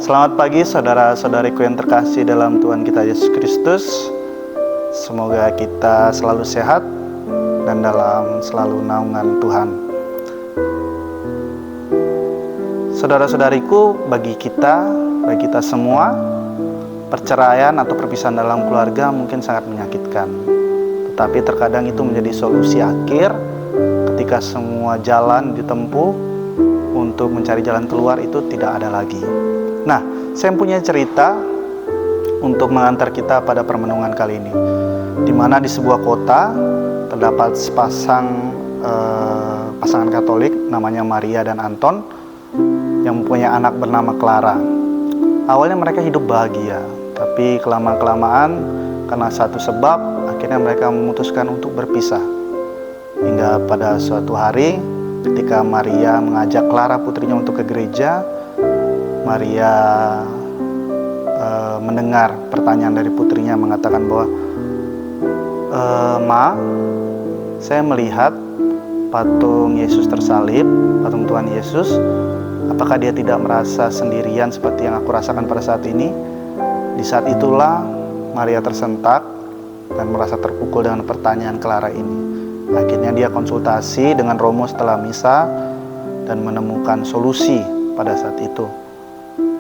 Selamat pagi saudara-saudariku yang terkasih dalam Tuhan kita Yesus Kristus. Semoga kita selalu sehat dan dalam selalu naungan Tuhan. Saudara-saudariku, bagi kita semua, perceraian atau perpisahan dalam keluarga mungkin sangat menyakitkan. Tetapi terkadang itu menjadi solusi akhir ketika semua jalan ditempuh untuk mencari jalan keluar itu tidak ada lagi. Nah, saya punya cerita untuk mengantar kita pada permenungan kali ini, di mana di sebuah kota terdapat pasangan Katolik namanya Maria dan Anton yang mempunyai anak bernama Clara. Awalnya mereka hidup bahagia, tapi kelamaan karena satu sebab akhirnya mereka memutuskan untuk berpisah. Hingga pada suatu hari ketika Maria mengajak Clara putrinya untuk ke gereja, Maria mendengar pertanyaan dari putrinya mengatakan bahwa Ma, saya melihat patung Yesus tersalib, patung Tuhan Yesus. Apakah dia tidak merasa sendirian seperti yang aku rasakan pada saat ini? Di saat itulah Maria tersentak dan merasa terpukul dengan pertanyaan Clara ini. Akhirnya dia konsultasi dengan Romo setelah misa dan menemukan solusi pada saat itu.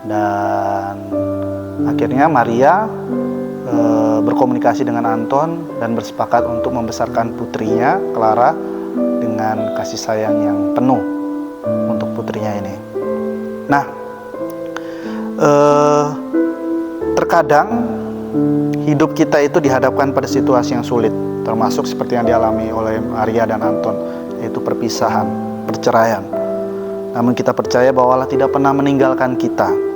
Dan akhirnya Maria berkomunikasi dengan Anton dan bersepakat untuk membesarkan putrinya Clara dengan kasih sayang yang penuh untuk putrinya ini. Nah, terkadang hidup kita itu dihadapkan pada situasi yang sulit, termasuk seperti yang dialami oleh Maria dan Anton, yaitu perpisahan, perceraian. Namun kita percaya bahwa Allah tidak pernah meninggalkan kita.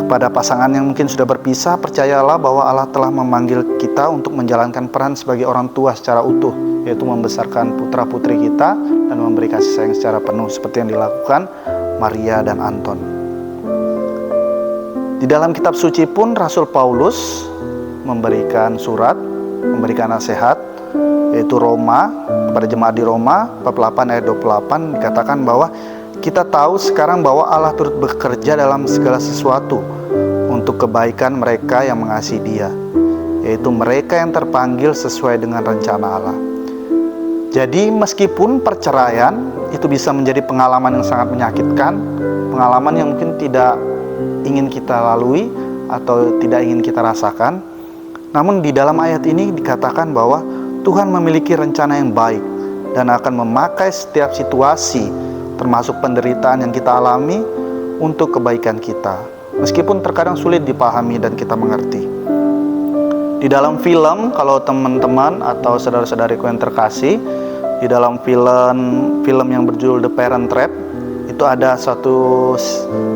Kepada pasangan yang mungkin sudah berpisah, percayalah bahwa Allah telah memanggil kita untuk menjalankan peran sebagai orang tua secara utuh, yaitu membesarkan putra-putri kita dan memberi kasih sayang secara penuh seperti yang dilakukan Maria dan Anton. Di dalam kitab suci pun Rasul Paulus memberikan surat, memberikan nasihat, yaitu Roma, kepada jemaat di Roma, bab 8 ayat 28 dikatakan bahwa kita tahu sekarang bahwa Allah turut bekerja dalam segala sesuatu untuk kebaikan mereka yang mengasihi Dia, yaitu mereka yang terpanggil sesuai dengan rencana Allah. Jadi meskipun perceraian itu bisa menjadi pengalaman yang sangat menyakitkan, pengalaman yang mungkin tidak ingin kita lalui atau tidak ingin kita rasakan, namun di dalam ayat ini dikatakan bahwa Tuhan memiliki rencana yang baik dan akan memakai setiap situasi termasuk penderitaan yang kita alami untuk kebaikan kita, meskipun terkadang sulit dipahami dan kita mengerti. Di dalam film, kalau teman-teman atau saudara-saudariku yang terkasih, di dalam film yang berjudul The Parent Trap, itu ada suatu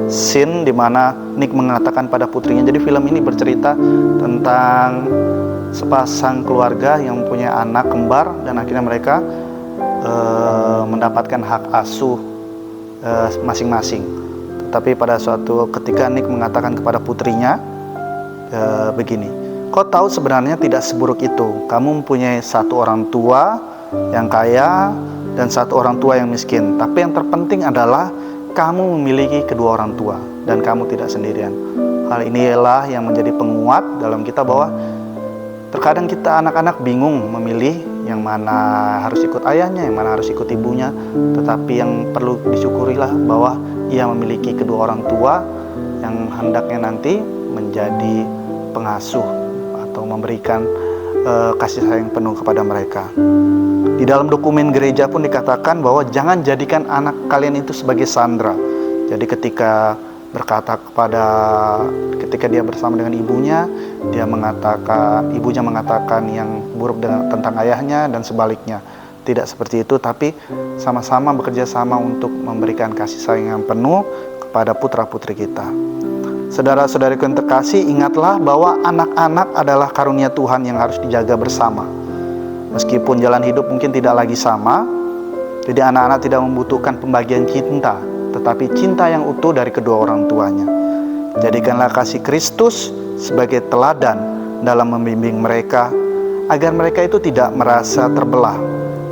scene di mana Nick mengatakan pada putrinya. Jadi film ini bercerita tentang sepasang keluarga yang mempunyai anak kembar dan akhirnya mereka mendapatkan hak asuh masing-masing. Tetapi pada suatu ketika Nick mengatakan kepada putrinya begini, kau tahu sebenarnya tidak seburuk itu. Kamu mempunyai satu orang tua yang kaya dan satu orang tua yang miskin. Tapi yang terpenting adalah kamu memiliki kedua orang tua dan kamu tidak sendirian. Hal inilah yang menjadi penguat dalam kita bahwa terkadang kita anak-anak bingung memilih yang mana harus ikut ayahnya, yang mana harus ikut ibunya. Tetapi yang perlu disyukurilah bahwa ia memiliki kedua orang tua yang hendaknya nanti menjadi pengasuh atau memberikan kasih sayang penuh kepada mereka. Di dalam dokumen gereja pun dikatakan bahwa jangan jadikan anak kalian itu sebagai sandera. Jadi ketika dia bersama dengan ibunya, ibunya mengatakan yang buruk tentang ayahnya dan sebaliknya. Tidak seperti itu, tapi sama-sama bekerja sama untuk memberikan kasih sayang yang penuh kepada putra-putri kita. Saudara-saudariku yang terkasih, ingatlah bahwa anak-anak adalah karunia Tuhan yang harus dijaga bersama. Meskipun jalan hidup mungkin tidak lagi sama, jadi anak-anak tidak membutuhkan pembagian cinta, tetapi cinta yang utuh dari kedua orang tuanya. Jadikanlah kasih Kristus sebagai teladan dalam membimbing mereka, agar mereka itu tidak merasa terbelah,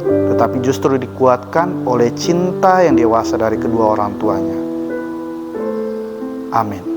tetapi justru dikuatkan oleh cinta yang dewasa dari kedua orang tuanya. Amin.